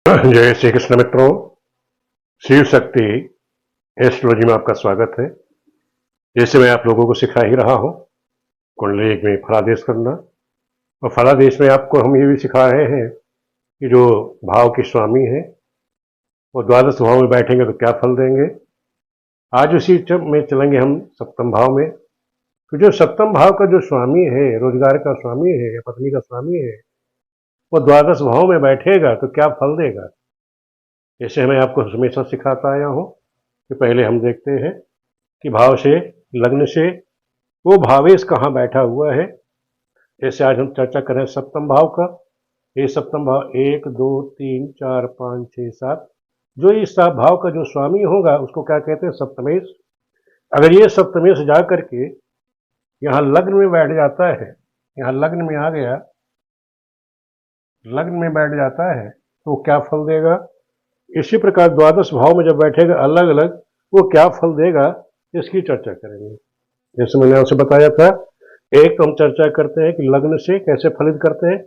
जय श्री कृष्ण मित्रों। शिव शक्ति एस्ट्रोलॉजी में आपका स्वागत है। जैसे मैं आप लोगों को सिखा ही रहा हूँ कुंडली में फलादेश करना, और फलादेश में आपको हम ये भी सिखा रहे हैं कि जो भाव के स्वामी है वो द्वादश भाव में बैठेंगे तो क्या फल देंगे। आज उसी में चलेंगे हम सप्तम भाव में। तो जो सप्तम भाव का जो स्वामी है, रोजगार का स्वामी है या पत्नी का स्वामी है, वो द्वादश भाव में बैठेगा तो क्या फल देगा। जैसे मैं आपको हमेशा सिखाता आया हूँ कि पहले हम देखते हैं कि भाव से, लग्न से वो भावेश कहाँ बैठा हुआ है। जैसे आज हम चर्चा करें सप्तम भाव का। ये सप्तम भाव 1 2 3 4 5 6 7, जो इस भाव का जो स्वामी होगा उसको क्या कहते हैं, सप्तमेश। अगर ये सप्तमेश जा करके यहाँ लग्न में बैठ जाता है, यहाँ लग्न में आ गया, लग्न में बैठ जाता है तो क्या फल देगा। इसी प्रकार द्वादश भाव में जब बैठेगा अलग अलग, वो क्या फल देगा इसकी चर्चा करेंगे। जैसे मैंने आपसे बताया था, एक तो हम चर्चा करते हैं कि लग्न से कैसे फलित करते हैं।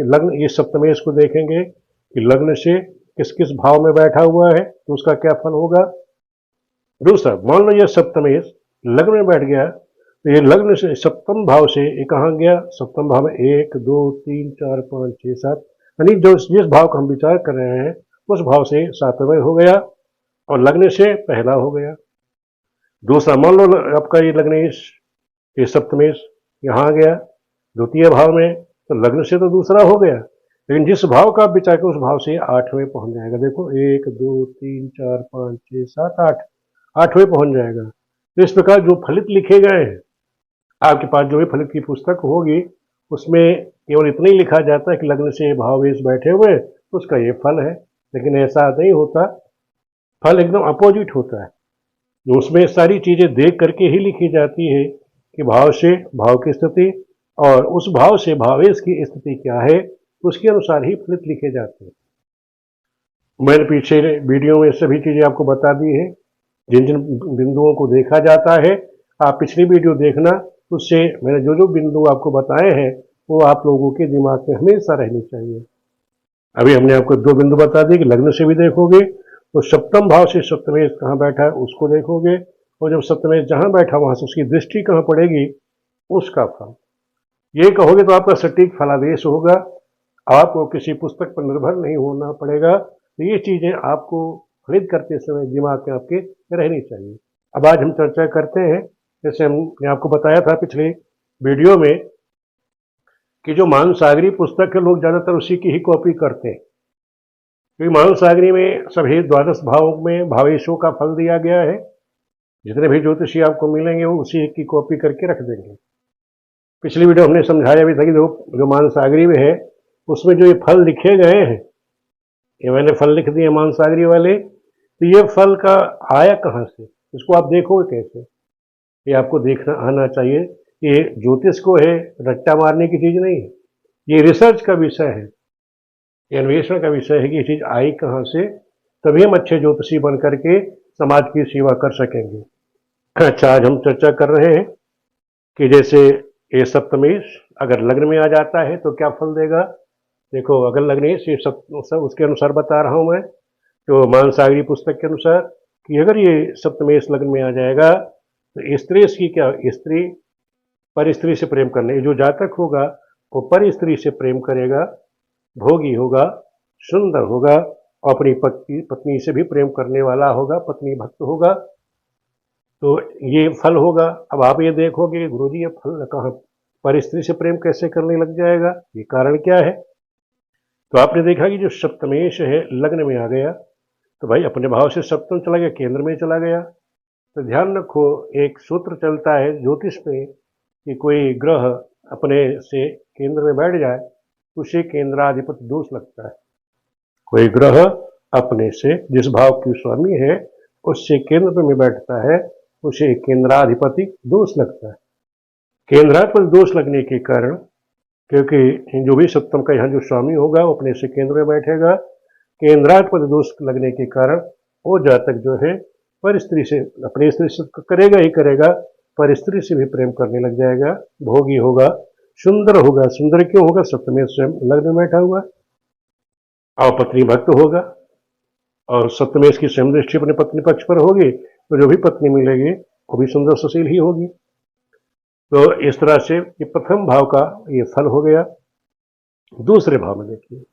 लग्न, ये सप्तमेश को देखेंगे कि लग्न से किस किस भाव में बैठा हुआ है तो उसका क्या फल होगा। दूसरा, मान लो ये सप्तमेश लग्न में बैठ गया तो ये लग्न से सप्तम भाव से ये कहाँ गया, सप्तम भाव में 1 2 3 4 5 6 7, यानी जो जिस भाव का हम विचार कर रहे हैं उस भाव से सातवें हो गया और लग्न से पहला हो गया। दूसरा, मान लो आपका ये लग्नेश, ये सप्तमेश यहाँ आ गया द्वितीय भाव में, तो लग्न से तो दूसरा हो गया, लेकिन जिस भाव का आप विचार करें उस भाव से आठवें पहुंच जाएगा। देखो 1 2 3 4 5 6 7 8, आठवें पहुंच जाएगा। तो इस प्रकार जो फलित लिखे गए हैं, आपके पास जो भी फलित की पुस्तक होगी उसमें केवल इतना ही लिखा जाता है कि लग्न से भावेश बैठे हुए उसका ये फल है, लेकिन ऐसा नहीं होता। फल एकदम अपोजिट होता है। जो उसमें सारी चीजें देख करके ही लिखी जाती है कि भाव से भाव की स्थिति और उस भाव से भावेश की स्थिति क्या है, उसके अनुसार ही फलित लिखे जाते हैं। मैंने पीछे वीडियो में सभी चीजें आपको बता दी है, जिन जिन बिंदुओं को देखा जाता है। आप पिछली वीडियो देखना, उससे मैंने जो जो बिंदु आपको बताए हैं वो आप लोगों के दिमाग में हमेशा रहनी चाहिए। अभी हमने आपको 2 बिंदु बता दिए कि लग्न से भी देखोगे तो सप्तम भाव से सप्तमेश कहाँ बैठा है उसको देखोगे, और जब सप्तमेश जहाँ बैठा वहां से उसकी दृष्टि कहाँ पड़ेगी उसका फल। ये कहोगे तो आपका सटीक फलादेश होगा, आपको किसी पुस्तक पर निर्भर नहीं होना पड़ेगा। तो ये चीजें आपको खरीद करते समय दिमाग में आपके रहनी चाहिए। अब आज हम चर्चा करते हैं, जैसे हमने आपको बताया था पिछले वीडियो में कि जो मानसागरी पुस्तक है लोग ज्यादातर उसी की ही कॉपी करते हैं, क्योंकि मानसागरी में सभी द्वादश भाव में भावेशों का फल दिया गया है। जितने भी ज्योतिषी आपको मिलेंगे वो उसी की कॉपी करके रख देंगे। पिछली वीडियो हमने समझाया भी था कि जो मानसागरी में है उसमें जो ये फल लिखे गए हैं, ये मैंने फल लिख दिए मानसागरी वाले, तो ये फल का आया कहाँ से, इसको आप देखोगे कैसे, ये आपको देखना आना चाहिए। ये ज्योतिष को है, रट्टा मारने की चीज नहीं है, ये रिसर्च का विषय है, ये अन्वेषण का विषय है कि ये चीज आई कहाँ से, तभी हम अच्छे ज्योतिषी बन करके समाज की सेवा कर सकेंगे। अच्छा, आज हम चर्चा कर रहे हैं कि जैसे ये सप्तमेश अगर लग्न में आ जाता है तो क्या फल देगा। देखो, अगर लग्नेश ये उसके अनुसार बता रहा हूं मैं, जो मानसागरी पुस्तक के अनुसार, कि अगर ये सप्तमेश लग्न में आ जाएगा तो स्त्री की क्या, स्त्री पर स्त्री से प्रेम करने, जो जातक होगा वो पर स्त्री से प्रेम करेगा, भोगी होगा, सुंदर होगा, और अपनी पत्नी से भी प्रेम करने वाला होगा, पत्नी भक्त होगा, तो ये फल होगा। अब आप ये देखोगे गुरुजी ये फल कहाँ, पर स्त्री से प्रेम कैसे करने लग जाएगा, ये कारण क्या है। तो आपने देखा कि जो सप्तमेश है लग्न में आ गया तो भाई अपने भाव से सप्तम चला गया, केंद्र में चला गया। तो ध्यान रखो, एक सूत्र चलता है ज्योतिष में कि कोई ग्रह अपने से केंद्र में बैठ जाए उसे केंद्राधिपति दोष लगता है। कोई ग्रह अपने से जिस भाव की स्वामी है उससे केंद्र में बैठता है उसे केंद्राधिपति दोष लगता है। केंद्राधिपति दोष लगने के कारण, क्योंकि जो भी सप्तम का यहाँ जो स्वामी होगा वो अपने से केंद्र में बैठेगा, केंद्राधिपति दोष लगने के कारण वो जातक जो है पर स्त्री से, अपनी स्त्री से करेगा ही करेगा, पर स्त्री से भी प्रेम करने लग जाएगा, भोगी होगा, सुंदर होगा। सुंदर क्यों होगा, सप्तमेश स्वयं लग्न में बैठा हुआ। और पत्नी भक्त होगा, और सप्तमेश की स्वयं दृष्टि अपने पत्नी पक्ष पर होगी तो जो भी पत्नी मिलेगी वो भी सुंदर सुशील ही होगी। तो इस तरह से ये प्रथम भाव का ये फल हो गया। दूसरे भाव में देखिए,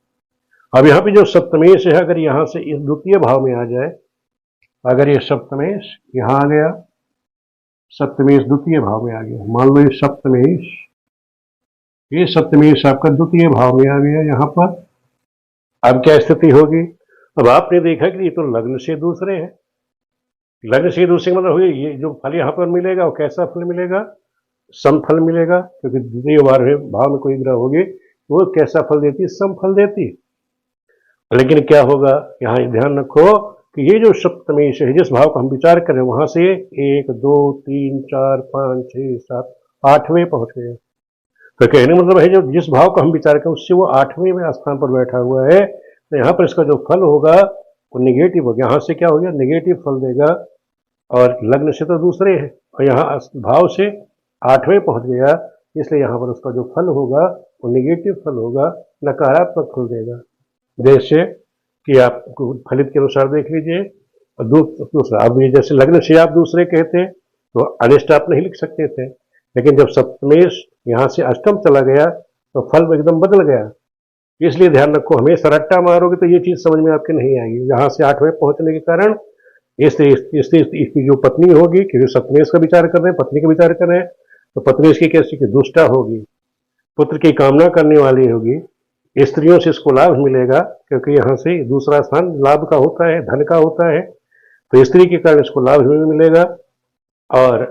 अब यहाँ पे जो सप्तमेश है, अगर यहाँ से इस द्वितीय भाव में आ जाए, अगर ये सप्तमेश यहाँ आ गया, सप्तमेश द्वितीय भाव में आ गया, मान लो ये सप्तमेश आपका द्वितीय भाव में आ गया यहाँ पर, अब क्या स्थिति होगी? अब आपने देखा कि ये तो लग्न से दूसरे है, लग्न से दूसरे मतलब हुई, ये जो फल यहाँ पर मिलेगा वो कैसा फल मिलेगा? समफल मिलेगा, क्योंकि द्वितीय भाव में कोई ग्रह होगी वो कैसा फल देती है? समफल देती। लेकिन क्या होगा, यहाँ ध्यान रखो कि ये जो सप्तमेश है, जिस भाव का हम विचार करें वहां से 1 2 3 4 5 6 7 8वें पहुंच गए। तो कहने मतलब है जो जिस भाव का हम विचार करें उससे वो 8वें में स्थान पर बैठा हुआ है, तो यहाँ पर इसका जो फल होगा वो निगेटिव होगा। यहाँ से क्या हो गया? निगेटिव फल देगा, और लग्न से तो दूसरे है और यहाँ भाव से 8वें पहुंच गया, इसलिए यहाँ पर उसका जो फल होगा वो निगेटिव फल होगा, नकारात्मक फल देगा। जैसे कि आप फलित के अनुसार देख लीजिए। और दूसरा, अब ये जैसे लग्न से आप दूसरे कहते तो अनिष्ट आप नहीं लिख सकते थे, लेकिन जब सप्तमेश यहाँ से अष्टम चला गया तो फल एकदम बदल गया। इसलिए ध्यान रखो, हमेशा रट्टा मारोगे तो ये चीज समझ में आपके नहीं आएगी। यहाँ से 8वें पहुंचने के कारण इसकी जो पत्नी होगी, क्योंकि सप्तमेश का विचार कर रहे हैं, पत्नी का विचार कर रहे हैं, तो पत्नी इसकी कैसी की दुष्टा होगी, पुत्र की कामना करने वाली होगी, स्त्रियों से इसको लाभ मिलेगा, क्योंकि यहाँ से दूसरा स्थान लाभ का होता है, धन का होता है, तो स्त्री के कारण इसको लाभ मिलेगा, और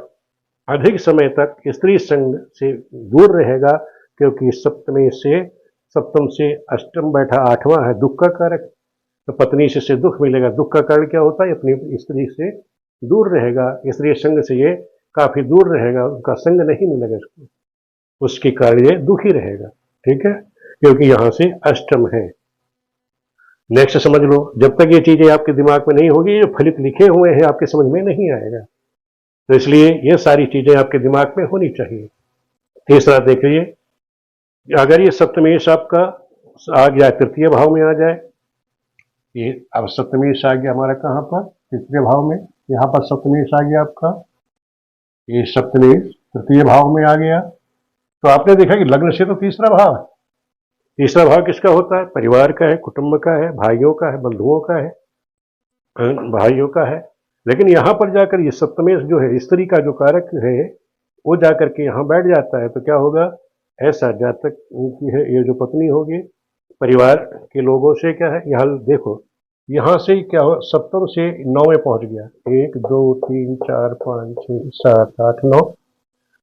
अधिक समय तक स्त्री संग से दूर रहेगा, क्योंकि सप्तम से अष्टम बैठा 8वां है दुख का कारक, तो पत्नी से दुख मिलेगा। दुख का कारण क्या होता है? अपनी स्त्री से दूर रहेगा, स्त्री संग से ये काफी दूर रहेगा, उनका संग नहीं मिलेगा इसको, उसके कारण ये दुखी रहेगा। ठीक है, क्योंकि यहां से अष्टम है। नेक्स्ट समझ लो, जब तक ये चीजें आपके दिमाग में नहीं होगी, जो फलित लिखे हुए हैं आपके समझ में नहीं आएगा, तो इसलिए ये सारी चीजें आपके दिमाग में होनी चाहिए। तीसरा देख लीजिए, अगर ये सप्तमेश आपका आ गया तृतीय भाव में आ जाए, ये अब सप्तमेश आ गया हमारा कहां पर? तृतीय भाव में। यहाँ पर सप्तमेश आ गया आपका, ये सप्तमेश तृतीय भाव में आ गया, तो आपने देखा कि लग्न से तो तीसरा भाव है। तीसरा भाव किसका होता है? परिवार का है, कुटुंब का है, भाइयों का है, बंधुओं का है, भाइयों का है। लेकिन यहाँ पर जाकर ये सप्तमेश जो है, स्त्री का जो कारक है, वो जाकर के यहाँ बैठ जाता है, तो क्या होगा? ऐसा जातक की है, ये जो पत्नी होगी, परिवार के लोगों से क्या है, यहाँ देखो, यहाँ से क्या हो, सप्तम से 9वें पहुंच गया, 1 2 3 4 5 6 7 8 9,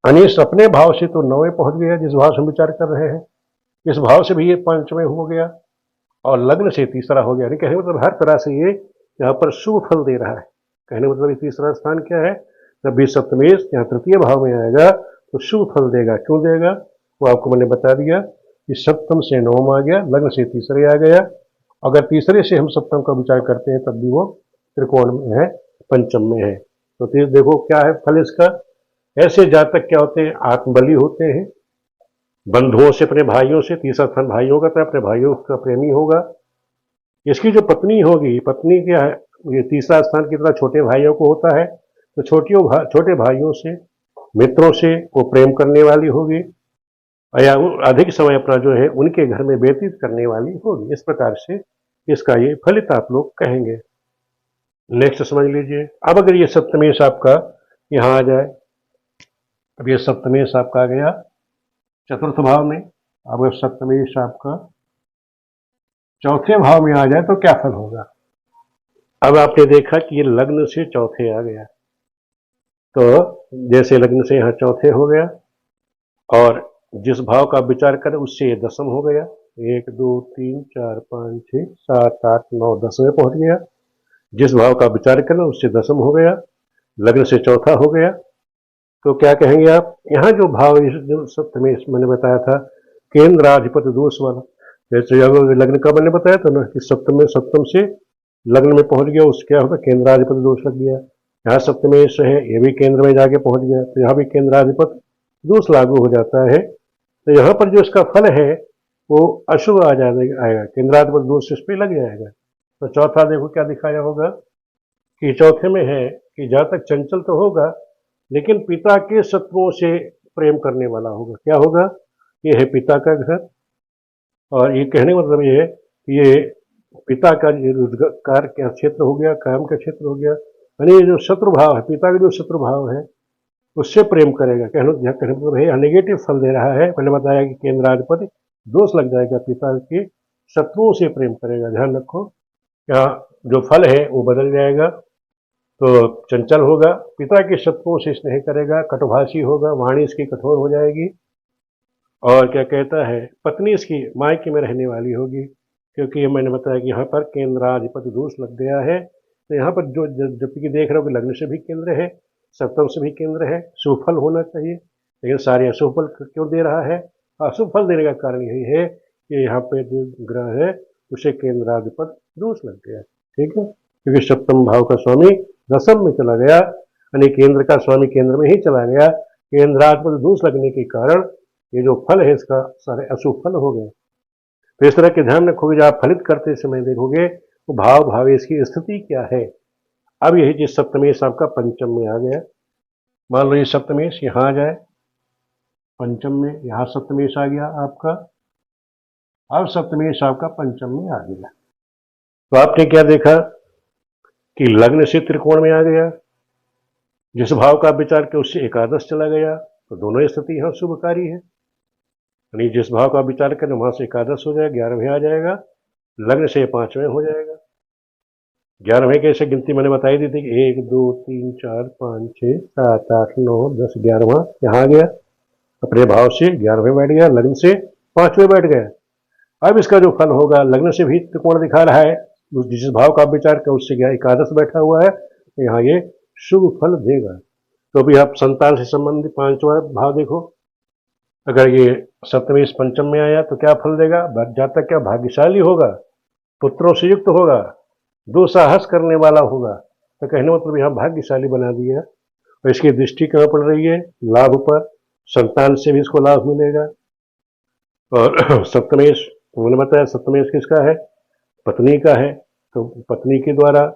अनिश अपने भाव से तो 9वें पहुंच गया, जिस भाव से हम विचार कर रहे हैं, इस भाव से भी ये 5वें हो गया, और लग्न से तीसरा हो गया। कहने मतलब हर तरह से ये यहाँ पर शुभ फल दे रहा है। कहने मतलब ये तीसरा स्थान क्या है? जब भी सप्तमेश यहाँ तृतीय भाव में आएगा तो शुभ फल देगा। क्यों देगा वो आपको मैंने बता दिया कि सप्तम से 9 आ गया, लग्न से तीसरे आ गया। अगर तीसरे से हम सप्तम का विचार करते हैं तब भी वो त्रिकोण में है, पंचम में है। तो फिर देखो क्या है फल इसका। ऐसे जातक क्या होते हैं? आत्मबली होते हैं, बंधुओं से, अपने भाइयों से, तीसरा स्थान भाइयों का, तो अपने भाइयों का प्रेमी होगा। इसकी जो पत्नी होगी, पत्नी क्या है, ये तीसरा स्थान की तरह छोटे भाइयों को होता है, तो छोटे भाइयों से, मित्रों से वो प्रेम करने वाली होगी, या अधिक समय अपना जो है उनके घर में व्यतीत करने वाली होगी। इस प्रकार से इसका ये फलित आप लोग कहेंगे। नेक्स्ट समझ लीजिए, अब अगर ये सप्तमेश आपका यहाँ आ जाए, अब ये सप्तमेश आपका आ गया चतुर्थ भाव में, अब अगर सप्तमेश आपका चौथे भाव में आ जाए तो क्या फल होगा? अब आपने देखा कि ये लग्न से चौथे आ गया, तो जैसे लग्न से यहाँ चौथे हो गया, और जिस भाव का विचार करें उससे ये दसम हो गया, 1 2 3 4 5 6 7 8 9 10वें पहुंच गया। जिस भाव का विचार करें उससे दसम हो गया, लग्न से चौथा हो गया। तो क्या कहेंगे आप? यहाँ जो भाव जो सप्तमेश मैंने बताया था केंद्राधिपति दोष वाला, जैसे अगर लग्न का मैंने बताया था ना कि सप्तम से लग्न में पहुंच गया, उससे क्या होगा? केंद्राधिपति दोष लग गया। यहाँ सप्तमेश है, ये भी केंद्र में जाके पहुंच गया, तो यहाँ भी केंद्राधिपति दोष लागू हो जाता है। तो यहाँ पर जो इसका फल है वो अशुभ आ जाएगा, आएगा, केंद्राधिपति दोष इस पे लग जाएगा। तो चौथा देखो क्या दिखाया होगा कि चौथे में है कि जहाँ तक चंचल तो होगा, लेकिन पिता के शत्रुओं से प्रेम करने वाला होगा। क्या होगा? ये है पिता का घर, और ये कहने का मतलब ये है कि ये पिता का ये रोजगार का क्षेत्र हो गया, काम का क्षेत्र हो गया, यानी ये जो शत्रु भाव है, पिता का जो शत्रु भाव है उससे प्रेम करेगा। कहने मतलब है नेगेटिव फल दे रहा है। पहले बताया कि केंद्राधिपति दोष लग जाएगा, पिता के शत्रुओं से प्रेम करेगा। ध्यान रखो, यहाँ जो फल है वो बदल जाएगा। तो चंचल होगा, पिता के शत्रुओं से स्नेह करेगा, कटुभाषी होगा, वाणी इसकी कठोर हो जाएगी, और क्या कहता है, पत्नी इसकी मायके में रहने वाली होगी, क्योंकि ये मैंने बताया कि यहाँ पर केंद्राधिपति दोष लग गया है। तो यहाँ पर जो जबकि देख रहे हो कि लग्न से भी केंद्र है, सप्तम से भी केंद्र है, शुभ फल होना चाहिए, लेकिन सारे अशुभ फल क्यों दे रहा है? अशुभ फल देने का कारण यही है कि यहाँ पे जो ग्रह है उसे केंद्राधिपति दोष लग गया। ठीक है, क्योंकि सप्तम भाव का स्वामी दशम में चला गया, यानी केंद्र का स्वामी केंद्र में ही चला गया। केंद्राधिपति दोष लगने के कारण ये जो फल है इसका सारे अशुभ फल हो गए। तो इस तरह के ध्यान रखोगे, जब आप फलित करते समय देखोगे तो भाव भावेश की स्थिति क्या है। अब यही चीज सप्तमेश आपका पंचम में आ गया। मान लो ये सप्तमेश यहाँ आ जाए पंचम में, यहाँ सप्तमेश आ गया आपका, अब सप्तमेश आपका पंचम में आ गया। तो आपने क्या देखा कि लग्न से त्रिकोण में आ गया, जिस भाव का विचार किया उससे एकादश चला गया, तो दोनों स्थिति यहाँ शुभकारी है। यानी जिस भाव का विचार करें वहां से एकादश हो जाएगा, 11वें आ जाएगा, लग्न से 5वें हो जाएगा। 11वें कैसे गिनती मैंने बताई दी थी कि 1 2 3 4 5 6 7 8 9 10 11वां यहाँ आ गया, अपने भाव से 11वें बैठ गया, लग्न से 5वें बैठ गया। अब इसका जो फल होगा, लग्न से भी त्रिकोण दिखा रहा है, जिस भाव का विचार कर उससे क्या एकादश बैठा हुआ है, तो यहाँ ये शुभ फल देगा। तो अभी आप संतान से संबंधित 5वां भाव देखो, अगर ये सप्तमेश पंचम में आया तो क्या फल देगा? जातक क्या भाग्यशाली होगा, पुत्रों से युक्त होगा, दुस्साहस करने वाला होगा। तो कहने मतलब यहाँ भाग्यशाली बना दिया। और इसकी दृष्टि कहाँ पड़ रही है? लाभ पर, संतान से भी इसको लाभ मिलेगा। और सप्तमेश उन्होंने बताया सप्तमेश किसका है? पत्नी का है। तो पत्नी के द्वारा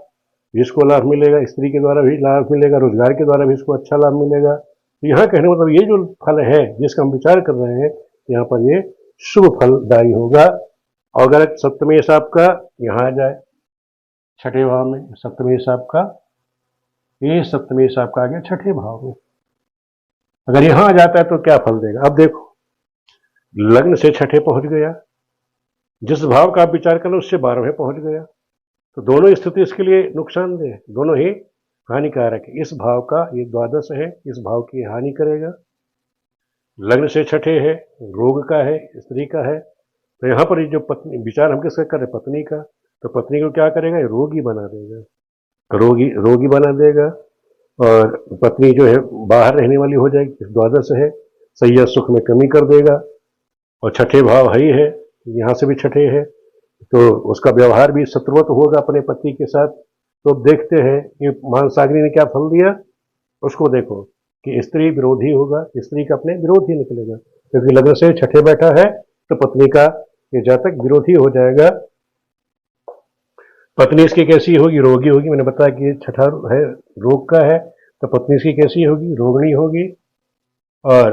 जिसको लाभ मिलेगा, स्त्री के द्वारा भी लाभ मिलेगा, रोजगार के द्वारा भी इसको अच्छा लाभ मिलेगा। तो यहाँ कहने मतलब ये जो फल है जिसका हम विचार कर रहे हैं, यहाँ पर ये शुभ फलदायी होगा। और अगर सप्तमेश आपका यहाँ आ जाए छठे भाव में, सप्तमेश आपका ये सप्तमेश आपका आ गया छठे भाव में, अगर यहाँ आ जाता है तो क्या फल देगा? अब देखो, लग्न से छठे पहुंच गया, जिस भाव का आप विचार करो उससे 12वें पहुंच गया, तो दोनों स्थिति इसके लिए नुकसानदेह, दोनों ही हानिकारक है। इस भाव का ये द्वादश है, इस भाव की हानि करेगा। लग्न से छठे है, रोग का है, स्त्री का है। तो यहाँ पर ये जो पत्नी विचार हम किसका कर रहे हैं? पत्नी का। तो पत्नी को क्या करेगा? रोगी बना देगा, रोगी बना देगा। और पत्नी जो है बाहर रहने वाली हो जाएगी, द्वादश है, सैया सुख में कमी कर देगा। और छठे भाव ही है, यहाँ से भी छठे है, तो उसका व्यवहार भी शत्रुवत होगा अपने पति के साथ। तो देखते हैं कि मानसाग्नि ने क्या फल दिया, उसको देखो कि स्त्री विरोधी होगा, स्त्री का अपने विरोधी निकलेगा, क्योंकि लग्न से छठे बैठा है तो पत्नी का ये जातक विरोधी हो जाएगा। पत्नी इसकी कैसी होगी? रोगी होगी। मैंने बताया कि छठा है रोग का है, तो पत्नी इसकी कैसी होगी? रोगिणी होगी। और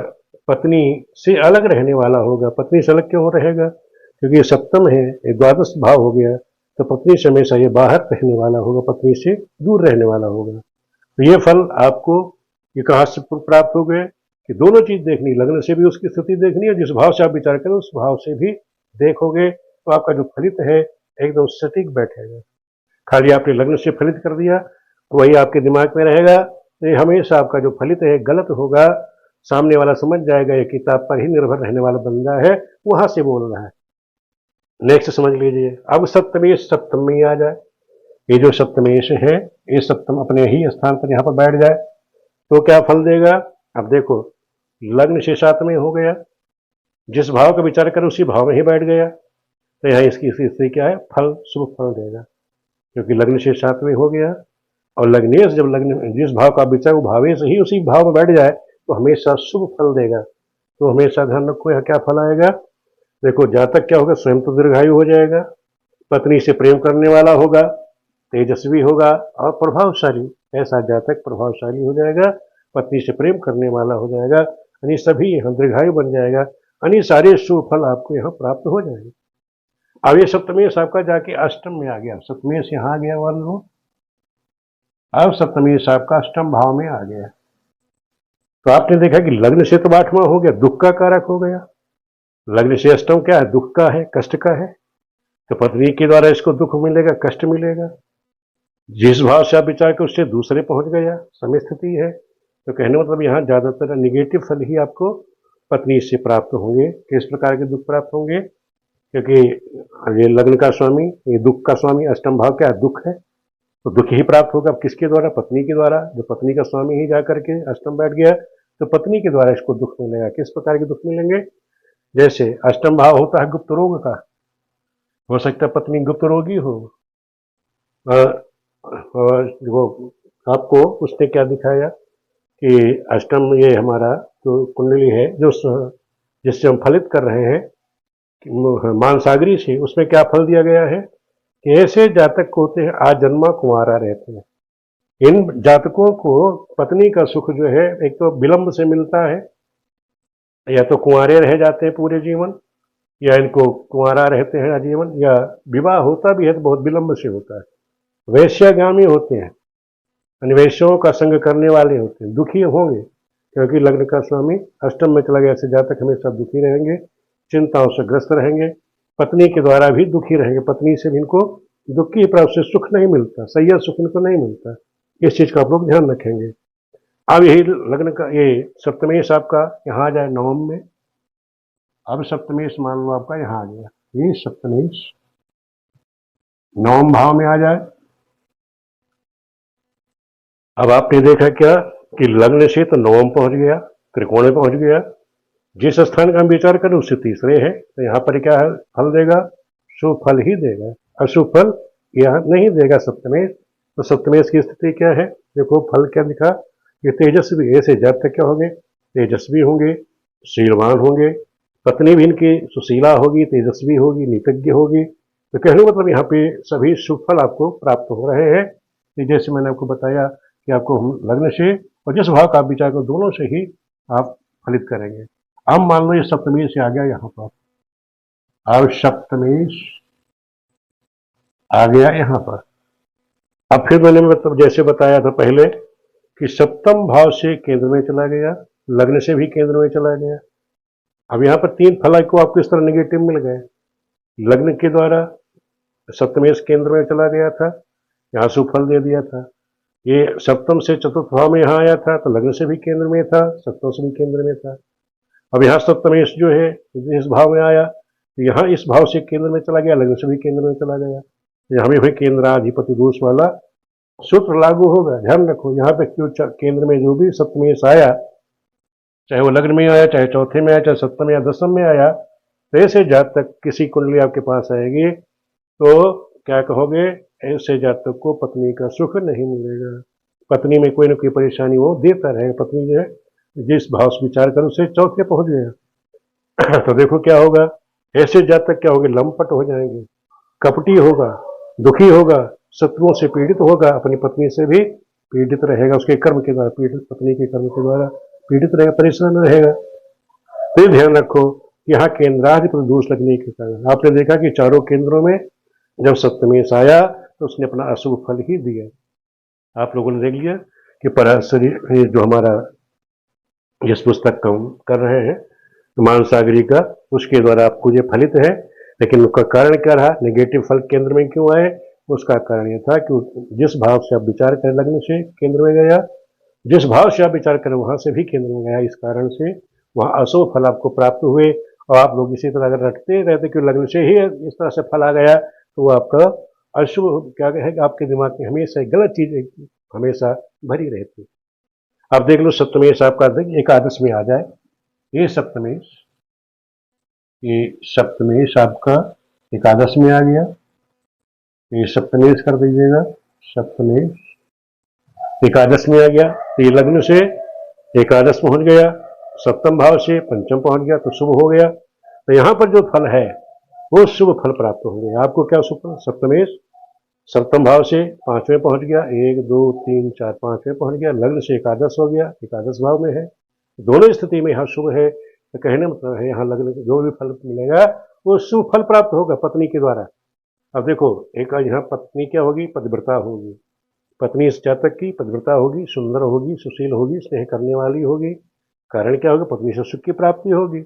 पत्नी से अलग रहने वाला होगा। पत्नी से अलग क्यों रहेगा? क्योंकि ये सप्तम है, ये द्वादश भाव हो गया, तो पत्नी से हमेशा ये बाहर रहने वाला होगा, पत्नी से दूर रहने वाला होगा। तो ये फल आपको ये कहाँ से प्राप्त हो गए कि दोनों चीज देखनी, लग्न से भी उसकी स्थिति देखनी है, जिस भाव से आप विचार करें उस भाव से भी देखोगे, तो आपका जो फलित है एकदम सटीक बैठेगा। खाली आपने लग्न से फलित कर दिया तो वही आपके दिमाग में रहेगा, तो ये हमेशा आपका जो फलित है गलत होगा। सामने वाला समझ जाएगा ये किताब पर ही निर्भर रहने वाला बंदा है, वहां से बोल रहा है। नेक्स्ट समझ लीजिए, अब सप्तमेश सप्तम में आ जाए। ये जो सप्तमेश है ये सप्तम अपने ही स्थान पर यहाँ पर बैठ जाए तो क्या फल देगा? अब देखो, लग्न से 7 में हो गया, जिस भाव का विचार करें उसी भाव में ही बैठ गया, तो यहाँ इसकी स्थिति क्या है? फल शुभ फल देगा, क्योंकि लग्न से 7 में हो गया। और लग्नेश जब लग्न जिस भाव का विचार वो भावेश ही उसी भाव में बैठ जाए तो हमेशा शुभ फल देगा। तो हमेशा ध्यान रखो यहाँ क्या फल आएगा? देखो जातक क्या होगा, स्वयं तो दीर्घायु हो जाएगा, पत्नी से प्रेम करने वाला होगा, तेजस्वी होगा और प्रभावशाली। ऐसा जातक प्रभावशाली हो जाएगा, पत्नी से प्रेम करने वाला हो जाएगा, यानी सभी यहाँ दीर्घायु बन जाएगा, यानी सारे शुभ फल आपको यहाँ प्राप्त हो जाएंगे। अब ये सप्तमेश आपका जाके अष्टम में आ गया, सप्तमेश यहाँ आ गया वन लो, अब सप्तमेश आपका अष्टम भाव में आ गया। तो आपने देखा कि लग्न से तो 8वां हो गया, दुख का कारक हो गया। लग्न से अष्टम क्या है, दुख का है, कष्ट का है। तो पत्नी के द्वारा इसको दुख मिलेगा, कष्ट मिलेगा। जिस भाव से आप विचार कर उससे दूसरे पहुंच गया, समय स्थिति है। तो कहने मतलब यहाँ ज्यादातर निगेटिव फल ही आपको पत्नी से प्राप्त होंगे। किस प्रकार के दुख प्राप्त होंगे, क्योंकि ये लग्न का स्वामी, ये दुख का स्वामी, अष्टम भाव क्या है, दुख है, तो दुख ही प्राप्त होगा। किसके द्वारा, पत्नी के द्वारा। जो पत्नी का स्वामी ही जाकर के अष्टम बैठ गया, तो पत्नी के द्वारा इसको दुख मिलेगा। किस प्रकार के दुख मिलेंगे, जैसे अष्टम भाव होता है गुप्त रोग का, हो सकता है पत्नी गुप्त रोगी हो, और वो आपको उसने क्या दिखाया कि अष्टम ये हमारा जो कुंडली है, जो जिससे हम फलित कर रहे हैं मानसागरी से, उसमें क्या फल दिया गया है कि ऐसे जातक होते हैं आजन्मा कुंवारा रहते हैं। इन जातकों को पत्नी का सुख जो है एक तो विलंब से मिलता है, या तो कुंवारे रह जाते हैं पूरे जीवन, या इनको कुंवारा रहते हैं आजीवन, या विवाह होता भी है तो बहुत विलंब से होता है। वैश्यागामी होते हैं, वैश्यों का संग करने वाले होते हैं, दुखी होंगे, क्योंकि लग्न का स्वामी अष्टम में चला गया। ऐसे जातक हमेशा दुखी रहेंगे, चिंताओं से ग्रस्त रहेंगे, पत्नी के द्वारा भी दुखी रहेंगे, पत्नी से भी इनको दुख की प्राप्त से सुख नहीं मिलता, सैया सुख इनको नहीं मिलता। इस चीज का आप लोग ध्यान रखेंगे। अब यही लग्न का ये सप्तमेश आपका यहाँ आ जाए नवम में। अब सप्तमेश मान लो आपका यहाँ आ गया, ये सप्तमेश नवम भाव में आ जाए। अब आपने देखा क्या कि लग्न से तो नवम पहुंच गया, त्रिकोण में पहुंच गया। जिस स्थान का हम विचार करें उससे तीसरे है, तो यहाँ पर क्या है, फल देगा, शुभ फल ही देगा, अशुभ फल यह नहीं देगा सप्तमेश। तो सप्तमेश की स्थिति क्या है, देखो फल क्या दिखा, ये तेजस्वी। ऐसे जातक क्या होंगे, तेजस्वी होंगे, शीलवान होंगे, पत्नी भी इनकी सुशीला होगी, तेजस्वी होगी, नीतज्ञ होगी। तो कहने मतलब यहाँ पे सभी शुभ फल आपको प्राप्त हो रहे हैं। जैसे मैंने आपको बताया कि आपको लग्न से और जिस भाव का आप विचार करो दोनों से ही आप फलित करेंगे। अब मान लो ये सप्तमेश से आ गया यहाँ पर, अब सप्तमेश आ गया यहाँ पर। अब फिर मैंने मतलब जैसे बताया था पहले कि सप्तम भाव से केंद्र में चला गया, लग्न से भी केंद्र में चला गया। अब यहाँ पर 3 फल को आपको इस तरह नेगेटिव मिल गए। लग्न के द्वारा सप्तमेश केंद्र में चला गया था, यहाँ शुभ फल दे दिया था। ये सप्तम से चतुर्थ भाव में यहाँ आया था, तो लग्न से भी केंद्र में था, सप्तम से भी केंद्र में था। अब यहाँ सप्तमेश जो है इस भाव में आया, तो यहाँ इस भाव से केंद्र में चला गया, लग्न से भी केंद्र में चला गया। यहाँ भी केंद्राधिपति दोष वाला सूत्र लागू होगा। ध्यान रखो, यहाँ पे क्यों केंद्र में जो भी सप्तमेश आया, चाहे वो लग्न में आया, चाहे चौथे में आया, चाहे सप्तम या दसम में आया, तो ऐसे जातक किसी कुंडली आपके पास आएगी तो क्या कहोगे, ऐसे जातक को पत्नी का सुख नहीं मिलेगा। पत्नी में कोई ना कोई परेशानी वो देता रहेगा। पत्नी जो है जिस भाव से विचार कर उसे चौथे पहुंच गया तो देखो क्या होगा, ऐसे जातक क्या होंगे, लंपट हो जाएंगे, कपटी होगा, दुखी होगा, शत्रुओं से पीड़ित होगा, अपनी पत्नी से भी पीड़ित रहेगा, उसके कर्म के द्वारा पीड़ित, पत्नी के कर्म के द्वारा पीड़ित रहेगा, परेशान रहेगा। फिर ध्यान रखो, यहाँ केंद्राधिपति दोष लगने के कारण आपने देखा कि चारों केंद्रों में जब सप्तमेश आया तो उसने अपना अशुभ फल ही दिया। आप लोगों ने देख लिया कि पराशरी जो हमारा जिस पुस्तक का हम कर रहे हैं मानसागरी का, उसके द्वारा आपको ये फलित है। लेकिन उसका कारण क्या रहा, नेगेटिव फल केंद्र में क्यों आए, उसका कारण यह था कि जिस भाव से आप विचार करें लग्न से केंद्र में गया, जिस भाव से आप विचार करें वहां से भी केंद्र में गया, इस कारण से वहां अशुभ फल आपको प्राप्त हुए। और आप लोग इसी तरह अगर रटते रहते कि लग्न से ही इस तरह से फल आ गया, तो वो आपका अशुभ क्या है, आपके दिमाग में हमेशा गलत चीज हमेशा भरी रहती। अब देख लो सप्तमेश आपका एकादश में आ जाए, ये सप्तमेश आपका एकादश में आ गया, ये सप्तमेश कर दीजिएगा, सप्तमेश एकादश में आ गया। तो ये लग्न से एकादश पहुंच गया, सप्तम भाव से पंचम पहुंच गया, तो शुभ हो गया। तो यहाँ पर जो फल है वो शुभ फल प्राप्त होंगे। आपको क्या शुभ फल? सप्तमेश सप्तम भाव से पांचवें पहुंच गया, 1 2 3 4 पांचवें पहुंच गया, लग्न से एकादश हो गया, एकादश भाव में है, दोनों स्थिति में यहाँ शुभ है। तो कहने मतलब है यहाँ लग्न जो भी फल मिलेगा वो शुभ फल प्राप्त होगा पत्नी के द्वारा। अब देखो, एक यहाँ पत्नी क्या होगी? पतिव्रता होगी। पत्नी इस जातक की पतिव्रता होगी, सुंदर होगी, सुशील होगी, स्नेह करने वाली होगी। कारण क्या होगा? पत्नी से सुख की प्राप्ति होगी,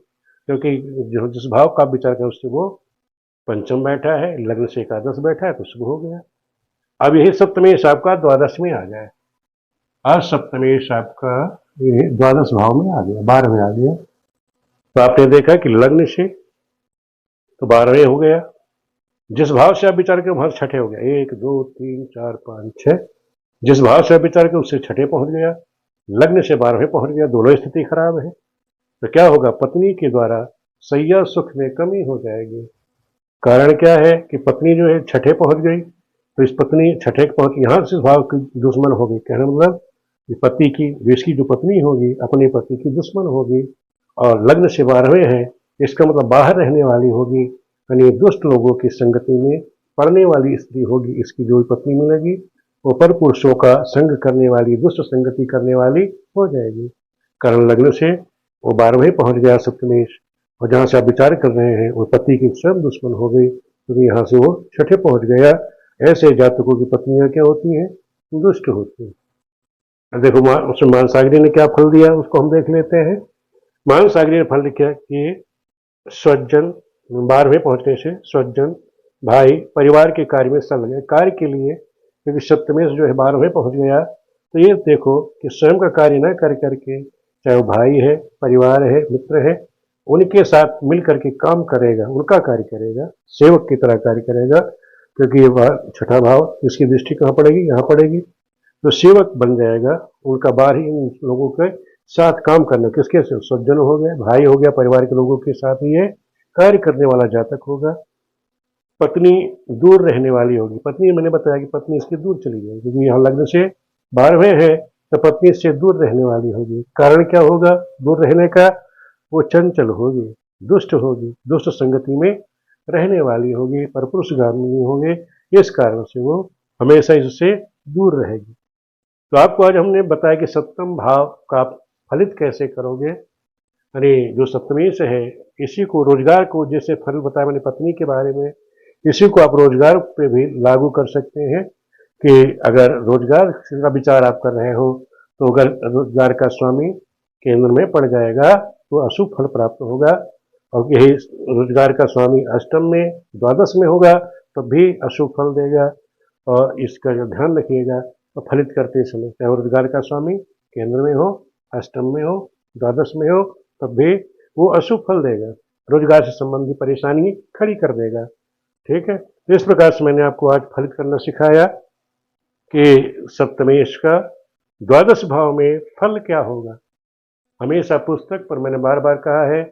क्योंकि जो जिस भाव का विचार करें उससे वो पंचम बैठा है, लग्न से एकादश बैठा है, तो शुभ हो गया। अब यही सप्तमेश आपका द्वादश में आ जाए। आज सप्तमेश आपका ये द्वादश भाव में आ गया, 12वें आ गया। तो आपने देखा कि लग्न से तो 12वें हो गया, जिस भाव से आप विचार करें वहां छठे हो गया, 1 2 3 4 5 6, जिस भाव से आप विचार करें उससे छठे पहुंच गया, लग्न से 12वें पहुंच गया, दोनों स्थिति खराब है। तो क्या होगा? पत्नी के द्वारा सैया सुख में कमी हो जाएगी। कारण क्या है कि पत्नी जो है छठे पहुंच गई, तो इस पत्नी छठे पहुंच यहां से भाव की दुश्मन होगी। कहने मतलब कि पति की इसकी जो पत्नी होगी अपने पति की दुश्मन होगी, और लग्न से 12वें है, इसका मतलब बाहर रहने वाली होगी, यानी दुष्ट लोगों की संगति में पड़ने वाली स्त्री होगी। इसकी जो पत्नी मिलेगी वो पर पुरुषों का संग करने वाली, दुष्ट संगति करने वाली हो जाएगी। कारण लग्न से वो 12वें पहुंच गया सप्तमेश, और जहां से आप विचार कर रहे हैं वो पति की स्वयं दुश्मन हो गई, क्योंकि यहाँ से वो छठे पहुंच गया। ऐसे जातकों की पत्नियां क्या होती हैं? दुष्ट होती हैं। देखो उसमें मानसागरी ने क्या फल दिया उसको हम देख लेते हैं। मानसागरी ने फल लिखा कि स्वजन 12वें पहुंचने से स्वजन, भाई, परिवार के कार्य में संलग्न, कार्य के लिए, क्योंकि सप्तमेश जो है 12वें पहुंच गया। तो ये देखो कि स्वयं का कार्य न कर करके, चाहे वो भाई है, परिवार है, मित्र है, उनके साथ मिल करके काम करेगा, उनका कार्य करेगा, सेवक की तरह कार्य करेगा, क्योंकि ये छठा भाव इसकी दृष्टि कहाँ पड़ेगी? यहाँ पड़ेगी। तो सेवक बन जाएगा, उनका बाहर ही इन लोगों के साथ काम करना, किसके से? सज्जन हो गए, भाई हो गया, परिवार के लोगों के साथ ही ये कार्य करने वाला जातक होगा। पत्नी दूर रहने वाली होगी। पत्नी, मैंने बताया कि पत्नी इसकी दूर चली जाएगी, क्योंकि यहाँ लग्न से 12वें है, तो पत्नी इससे दूर रहने वाली होगी। कारण क्या होगा दूर रहने का? वो चंचल होगी, दुष्ट होगी, दुष्ट संगति में रहने वाली होगी, परपुरुषगामिनी होगी, इस कारण से वो हमेशा इससे दूर रहेगी। तो आपको आज हमने बताया कि सप्तम भाव का आप फलित कैसे करोगे। अरे जो सप्तमेश है इसी को रोजगार को, जैसे फल बताया मैंने पत्नी के बारे में, इसी को आप रोजगार पे भी लागू कर सकते हैं कि अगर रोजगार का विचार आप कर रहे हो तो अगर रोजगार का स्वामी केंद्र में पड़ जाएगा तो अशुभ फल प्राप्त होगा, और यही रोजगार का स्वामी अष्टम में, द्वादश में होगा तो भी अशुभ फल देगा। और इसका जो ध्यान रखिएगा तो फलित करते समय, चाहे रोजगार का स्वामी केंद्र में हो, अष्टम में हो, द्वादश में हो, तब भी वो अशुभ फल देगा, रोजगार से संबंधी परेशानी खड़ी कर देगा। ठीक है, तो इस प्रकार से मैंने आपको आज फलित करना सिखाया कि सप्तमेश का द्वादश भाव में फल क्या होगा। हमेशा पुस्तक पर मैंने बार बार कहा है,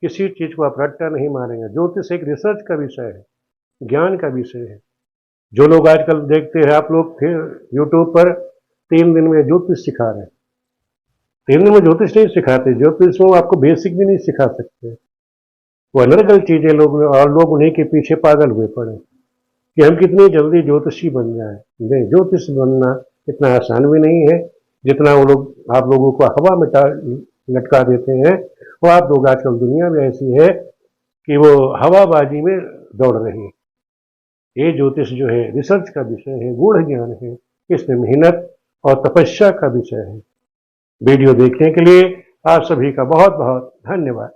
किसी चीज को आप रट्टा नहीं मारेंगे। ज्योतिष एक रिसर्च का विषय है, ज्ञान का विषय है। जो लोग आजकल देखते हैं आप लोग, फिर यूट्यूब पर 3 दिन में ज्योतिष सिखा रहे हैं। 3 दिन में ज्योतिष नहीं सिखाते, ज्योतिष में आपको बेसिक भी नहीं सिखा सकते। वो अनर्गल चीजें लोग, और लोग उन्हीं के पीछे पागल हुए पड़े कि हम कितनी जल्दी ज्योतिषी बन जाए। नहीं, ज्योतिष बनना इतना आसान भी नहीं है जितना वो लोग आप लोगों को हवा में लटका देते हैं। वो आप लोग आजकल दुनिया में ऐसी है कि वो हवाबाजी में दौड़ रही है। ये ज्योतिष जो है रिसर्च का विषय है, गूढ़ ज्ञान है, इसमें मेहनत और तपस्या का विषय है। वीडियो देखने के लिए आप सभी का बहुत बहुत धन्यवाद।